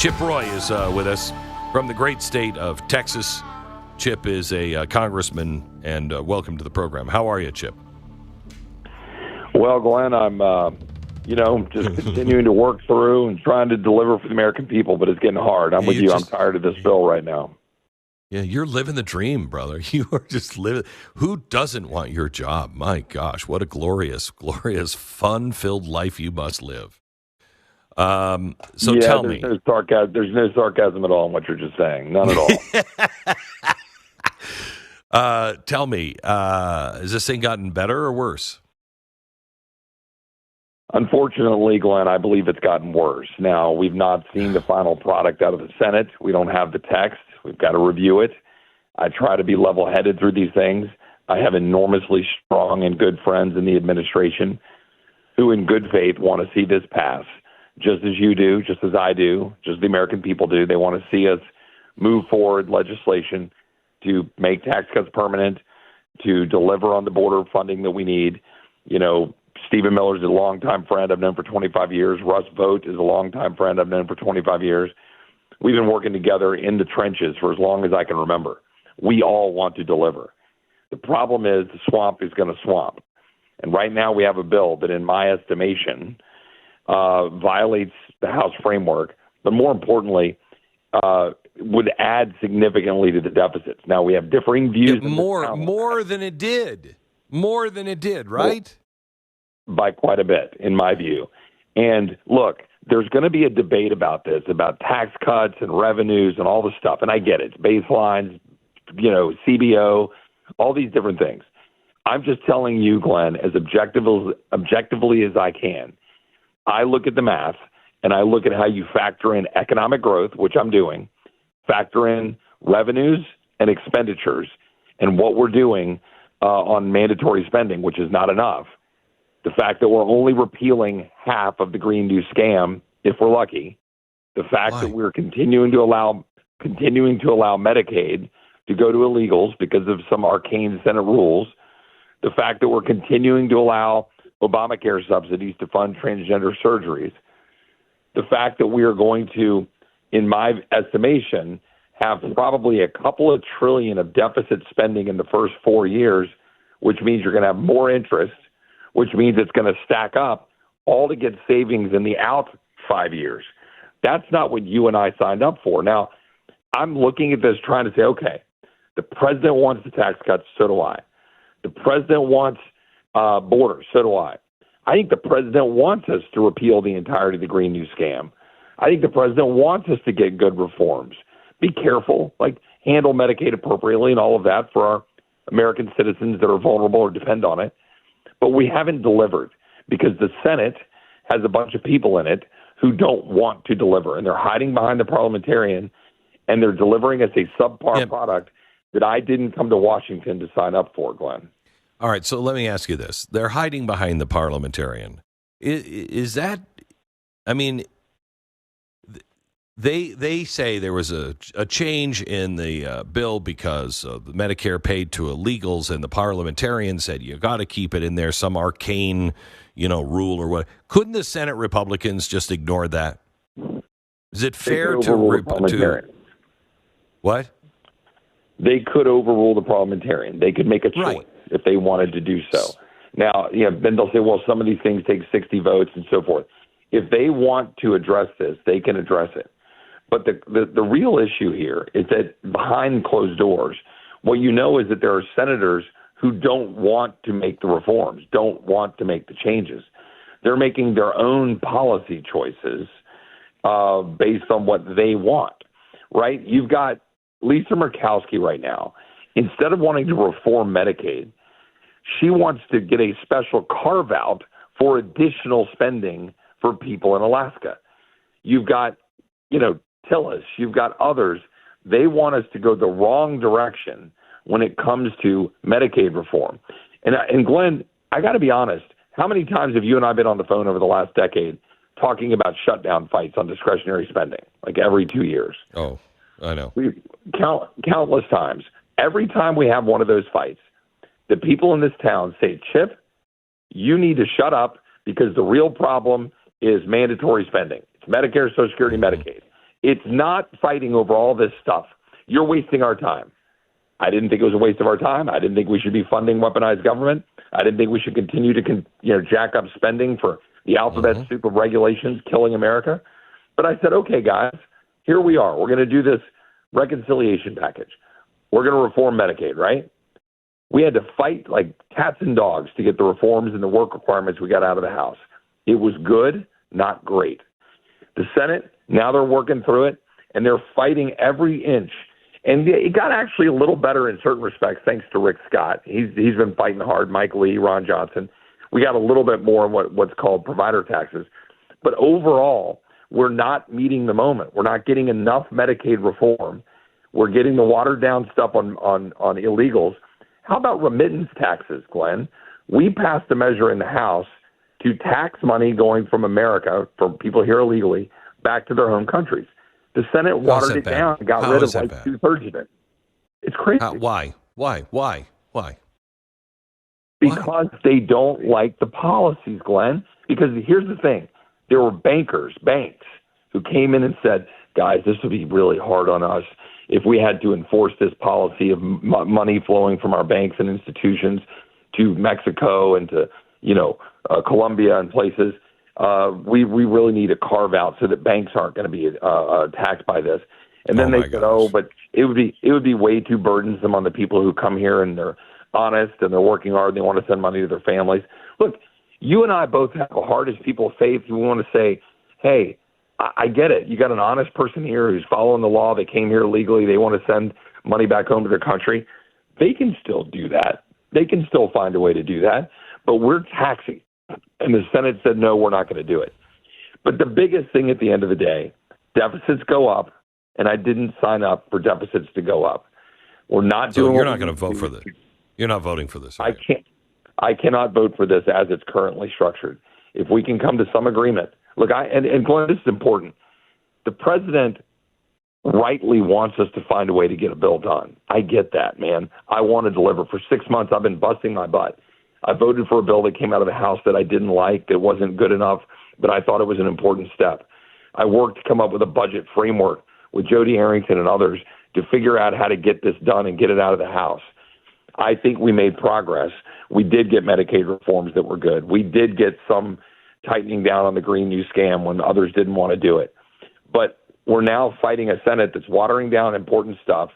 Chip Roy is with us from the great state of Texas. Chip is a congressman, and welcome to the program. How are you, Chip? Well, Glenn, I'm, just continuing to work through and trying to deliver for the American people, but it's getting hard. I'm with you. I'm tired of this bill right now. Yeah, you're living the dream, brother. You are just living. Who doesn't want your job? My gosh, what a glorious, glorious, fun-filled life you must live. Tell me. There's no sarcasm at all in what you're just saying. None at all. Tell me, has this thing gotten better or worse? Unfortunately, Glenn, I believe it's gotten worse. Now, we've not seen the final product out of the Senate. We don't have the text. We've got to review it. I try to be level-headed through these things. I have enormously strong and good friends in the administration who, in good faith, want to see this pass, just as you do, just as I do, just as the American people do. They want to see us move forward legislation to make tax cuts permanent, to deliver on the border funding that we need. You know, Stephen Miller's a longtime friend I've known for 25 years. Russ Vought is a longtime friend I've known for 25 years. We've been working together in the trenches for as long as I can remember. We all want to deliver. The problem is the swamp is going to swamp. And right now we have a bill that, in my estimation, violates the House framework, but more importantly, would add significantly to the deficits. Now, we have differing views. More than it did. More than it did, right? By quite a bit, in my view. And look, there's going to be a debate about this, about tax cuts and revenues and all this stuff. And I get it. Baselines, CBO, all these different things. I'm just telling you, Glenn, as objectively as I can. I look at the math, and I look at how you factor in economic growth, which I'm doing, factor in revenues and expenditures, and what we're doing on mandatory spending, which is not enough. The fact that we're only repealing half of the Green New Scam, if we're lucky. The fact that we're continuing to allow Medicaid to go to illegals because of some arcane Senate rules. The fact that we're continuing to allow Obamacare subsidies to fund transgender surgeries. The fact that we are going to, in my estimation, have probably a couple of trillion of deficit spending in the first 4 years, which means you're going to have more interest, which means it's going to stack up all to get savings in the out 5 years. That's not what you and I signed up for. Now, I'm looking at this trying to say, okay, the president wants the tax cuts, so do I. The president wants borders, so do I. I think the president wants us to repeal the entirety of the Green New Scam. I think the president wants us to get good reforms. Be careful, handle Medicaid appropriately and all of that for our American citizens that are vulnerable or depend on it. But we haven't delivered because the Senate has a bunch of people in it who don't want to deliver, and they're hiding behind the parliamentarian, and they're delivering us a subpar product that I didn't come to Washington to sign up for, Glenn. All right, so let me ask you this. They're hiding behind the parliamentarian. Is that, I mean, they say there was a change in the bill because the Medicare paid to illegals, and the parliamentarian said you got to keep it in there, some arcane, rule or what. Couldn't the Senate Republicans just ignore that? Is it fair to what? They could overrule the parliamentarian. They could make a choice if they wanted to do so. Now, then they'll say, well, some of these things take 60 votes and so forth. If they want to address this, they can address it. But the real issue here is that behind closed doors, what you know is that there are senators who don't want to make the reforms, don't want to make the changes. They're making their own policy choices based on what they want, right? You've got Lisa Murkowski right now. Instead of wanting to reform Medicaid, she wants to get a special carve-out for additional spending for people in Alaska. You've got, Tillis, you've got others. They want us to go the wrong direction when it comes to Medicaid reform. And Glenn, I got to be honest, how many times have you and I been on the phone over the last decade talking about shutdown fights on discretionary spending, like every 2 years? Oh, I know. Countless times. Every time we have one of those fights, the people in this town say, Chip, you need to shut up because the real problem is mandatory spending. It's Medicare, Social Security, Medicaid. It's not fighting over all this stuff. You're wasting our time. I didn't think it was a waste of our time. I didn't think we should be funding weaponized government. I didn't think we should continue to jack up spending for the alphabet soup of regulations killing America. But I said, okay, guys, here we are. We're going to do this reconciliation package. We're going to reform Medicaid, right? We had to fight like cats and dogs to get the reforms and the work requirements we got out of the House. It was good, not great. The Senate, now they're working through it, and they're fighting every inch. And it got actually a little better in certain respects thanks to Rick Scott. He's been fighting hard, Mike Lee, Ron Johnson. We got a little bit more on what's called provider taxes. But overall, we're not meeting the moment. We're not getting enough Medicaid reform. We're getting the watered-down stuff on illegals. How about remittance taxes, Glenn? We passed a measure in the House to tax money going from America, from people here illegally, back to their home countries. The Senate watered it down and got rid of like 2/3 of it. It's crazy. Why? Because they don't like the policies, Glenn. Because here's the thing. There were banks, who came in and said, guys, this would be really hard on us if we had to enforce this policy of money flowing from our banks and institutions to Mexico and to, Colombia and places. We really need to carve out so that banks aren't going to be attacked by this. And then they said, but it would be way too burdensome on the people who come here and they're honest and they're working hard and they want to send money to their families. Look, you and I both have the hardest people of faith who want to say, hey, I get it. You got an honest person here who's following the law. They came here legally. They want to send money back home to their country. They can still do that. They can still find a way to do that. But we're taxing. And the Senate said, no, we're not going to do it. But the biggest thing at the end of the day, deficits go up, and I didn't sign up for deficits to go up. We're not doing. So you're not going to vote for this. You're not voting for this. Right? I cannot vote for this as it's currently structured. If we can come to some agreement, look, and Glenn, this is important. The president rightly wants us to find a way to get a bill done. I get that, man. I want to deliver. For 6 months, I've been busting my butt. I voted for a bill that came out of the House that I didn't like, that wasn't good enough, but I thought it was an important step. I worked to come up with a budget framework with Jody Arrington and others to figure out how to get this done and get it out of the House. I think we made progress. We did get Medicaid reforms that were good. We did get some tightening down on the Green New scam when others didn't want to do it. But we're now fighting a Senate that's watering down important stuff.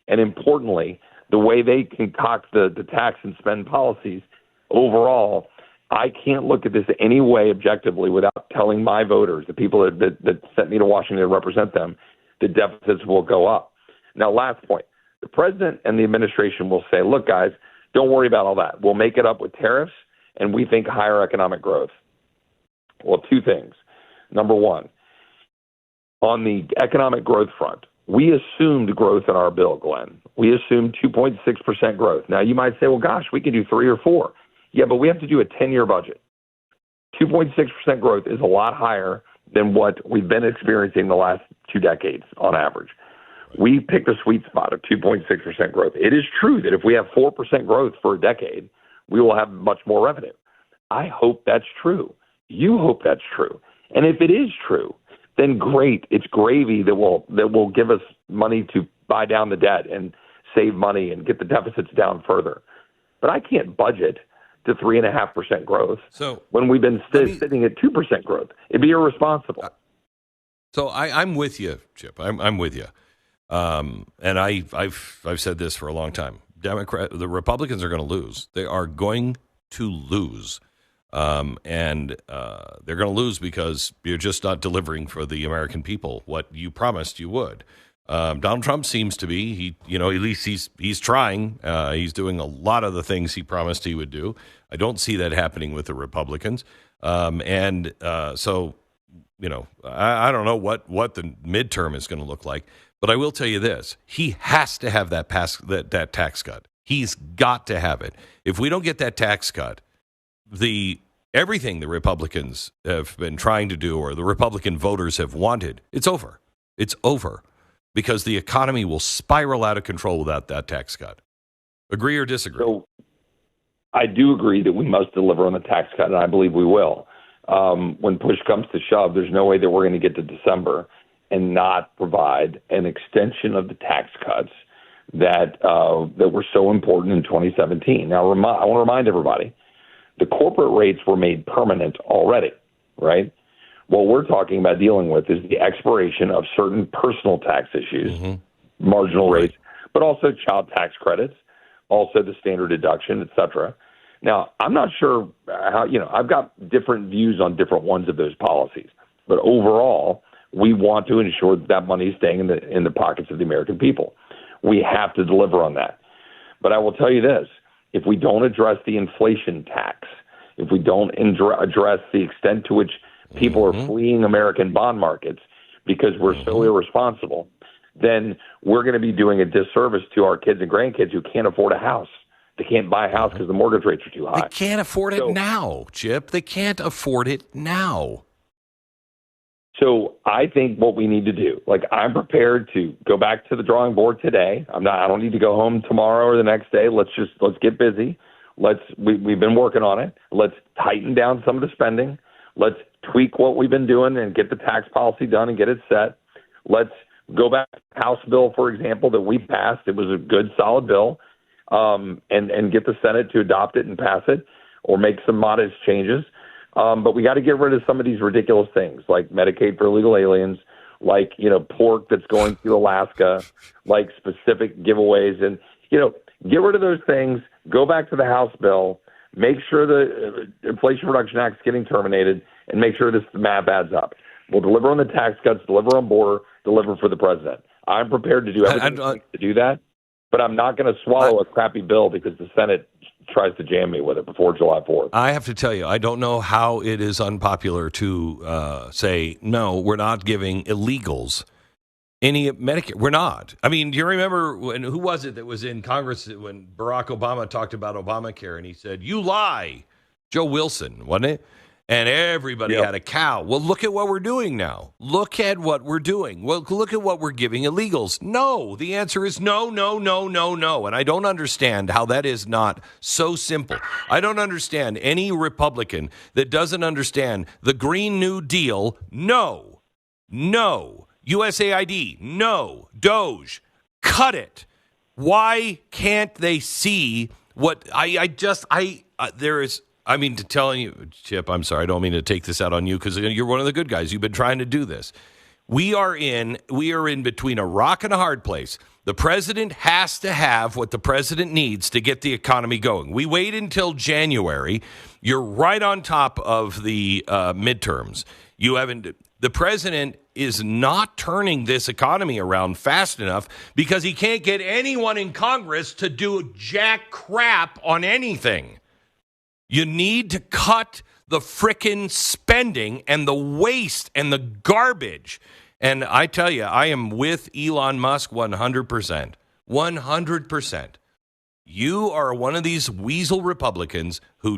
And importantly, the way they concoct the tax and spend policies, overall, I can't look at this any way objectively without telling my voters, the people that sent me to Washington to represent them, the deficits will go up. Now, last point. The president and the administration will say, look, guys, don't worry about all that. We'll make it up with tariffs, and we think higher economic growth. Well, two things. Number one, on the economic growth front, we assumed growth in our bill, Glenn. We assumed 2.6% growth. Now, you might say, well, gosh, we can do 3 or 4. Yeah, but we have to do a 10-year budget. 2.6% growth is a lot higher than what we've been experiencing the last 2 decades on average. We picked a sweet spot of 2.6% growth. It is true that if we have 4% growth for a decade, we will have much more revenue. I hope that's true. You hope that's true. And if it is true, then great. It's gravy that will give us money to buy down the debt and save money and get the deficits down further. But I can't budget to 3.5% growth when we've been sitting at 2% growth. It'd be irresponsible. So I'm with you, Chip. I'm with you. And I've said this for a long time. The Republicans are going to lose. They are going to lose. And they're going to lose because you're just not delivering for the American people what you promised you would. Donald Trump seems to be, at least he's trying. He's doing a lot of the things he promised he would do. I don't see that happening with the Republicans. So, I don't know what the midterm is going to look like. But I will tell you this: he has to have that tax cut. He's got to have it. If we don't get that tax cut, everything the Republicans have been trying to do, or the Republican voters have wanted, it's over. It's over, because the economy will spiral out of control without that tax cut. Agree or disagree? So I do agree that we must deliver on the tax cut, and I believe we will. When push comes to shove, there's no way that we're going to get to December and not provide an extension of the tax cuts that were so important in 2017. Now, I want to remind everybody, the corporate rates were made permanent already, right? What we're talking about dealing with is the expiration of certain personal tax issues, marginal rates, but also child tax credits, also the standard deduction, et cetera. Now, I'm not sure how, I've got different views on different ones of those policies, but overall, we want to ensure that money is staying in the pockets of the American people. We have to deliver on that. But I will tell you this, if we don't address the inflation tax, if we don't address the extent to which people are fleeing American bond markets because we're so irresponsible, then we're going to be doing a disservice to our kids and grandkids who can't afford a house. They can't buy a house because the mortgage rates are too high. They can't afford it now, Chip. They can't afford it now. So I think what we need to do, I'm prepared to go back to the drawing board today. I don't need to go home tomorrow or the next day. Let's get busy. We've been working on it. Let's tighten down some of the spending. Let's tweak what we've been doing and get the tax policy done and get it set. Let's go back to the House bill, for example, that we passed. It was a good, solid bill, and get the Senate to adopt it and pass it or make some modest changes. But we got to get rid of some of these ridiculous things like Medicaid for illegal aliens, pork that's going through Alaska, like specific giveaways. And, get rid of those things, go back to the House bill, make sure the Inflation Reduction Act is getting terminated, and make sure the math adds up. We'll deliver on the tax cuts, deliver on border, deliver for the president. I'm prepared to do everything to do that, but I'm not going to swallow a crappy bill because the Senate tries to jam me with it before July 4th. I have to tell you, I don't know how it is unpopular to say, no, we're not giving illegals any Medicare. We're not. I mean, do you remember who was it that was in Congress when Barack Obama talked about Obamacare and he said, you lie? Joe Wilson, wasn't it? And everybody had a cow. Well, look at what we're doing now. Look at what we're doing. Well, look at what we're giving illegals. No, the answer is no, no, no, no, no. And I don't understand how that is not so simple. I don't understand any Republican that doesn't understand the Green New Deal. No, no. USAID, no. Doge, cut it. Why can't they see what there is? I mean, to tell you, Chip, I'm sorry, I don't mean to take this out on you because you're one of the good guys. You've been trying to do this. We are in between a rock and a hard place. The president has to have what the president needs to get the economy going. We wait until January. You're right on top of the midterms. The president is not turning this economy around fast enough because he can't get anyone in Congress to do jack crap on anything. You need to cut the frickin' spending and the waste and the garbage. And I tell you, I am with Elon Musk 100%. 100%. You are one of these weasel Republicans who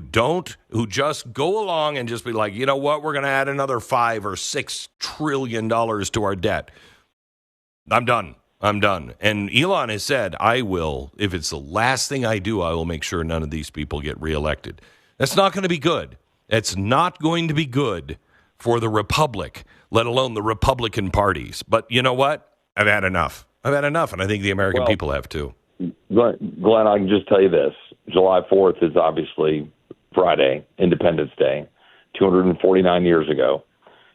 just go along and just be like, you know what, we're going to add another $5 or $6 trillion to our debt. I'm done. And Elon has said, I will, if it's the last thing I do, I will make sure none of these people get reelected. That's not going to be good. It's not going to be good for the Republic, let alone the Republican parties. But you know what? I've had enough. And I think the American people have too. Glenn, I can just tell you this. July 4th is obviously Friday, Independence Day, 249 years ago.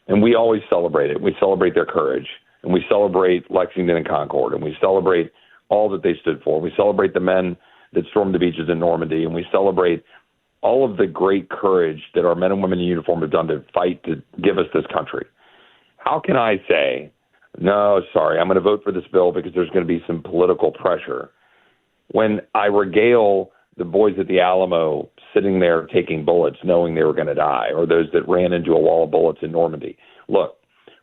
And we always celebrate it. We celebrate their courage. And we celebrate Lexington and Concord. And we celebrate all that they stood for. We celebrate the men that stormed the beaches in Normandy. And we celebrate all of the great courage that our men and women in uniform have done to fight to give us this country. How can I say, no, sorry, I'm going to vote for this bill because there's going to be some political pressure, when I regale the boys at the Alamo sitting there taking bullets knowing they were going to die, or those that ran into a wall of bullets in Normandy? Look,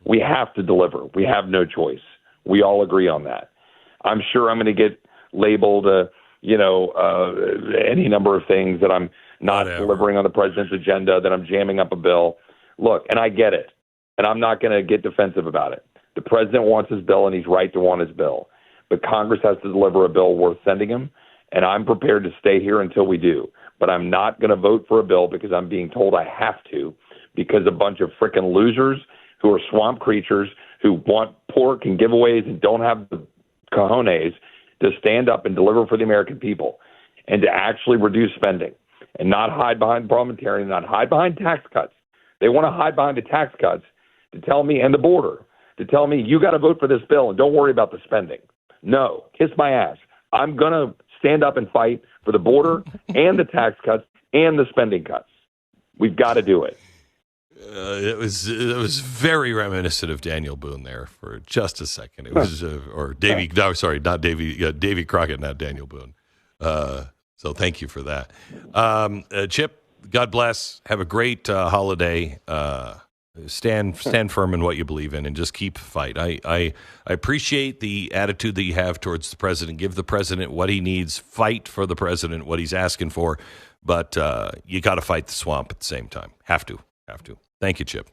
we have to deliver. We have no choice. We all agree on that. I'm sure I'm going to get labeled, any number of things that I'm not delivering on the president's agenda, that I'm jamming up a bill. Look, and I get it, and I'm not going to get defensive about it. The president wants his bill, and he's right to want his bill. But Congress has to deliver a bill worth sending him, and I'm prepared to stay here until we do. But I'm not going to vote for a bill because I'm being told I have to, because a bunch of frickin' losers who are swamp creatures who want pork and giveaways and don't have the cojones to stand up and deliver for the American people and to actually reduce spending and not hide behind parliamentarians, not hide behind tax cuts. They want to hide behind the tax cuts to tell me, and the border, to tell me, you got to vote for this bill and don't worry about the spending. No, kiss my ass. I'm going to stand up and fight for the border and the tax cuts and the spending cuts. We've got to do it. It was very reminiscent of Daniel Boone there for just a second. It was or Davy. No, sorry, not Davy. Davy Crockett, not Daniel Boone. So thank you for that, Chip. God bless. Have a great holiday. Stand firm in what you believe in, and just keep fight. I appreciate the attitude that you have towards the president. Give the president what he needs. Fight for the president what he's asking for. But you got to fight the swamp at the same time. Have to. Thank you, Chip.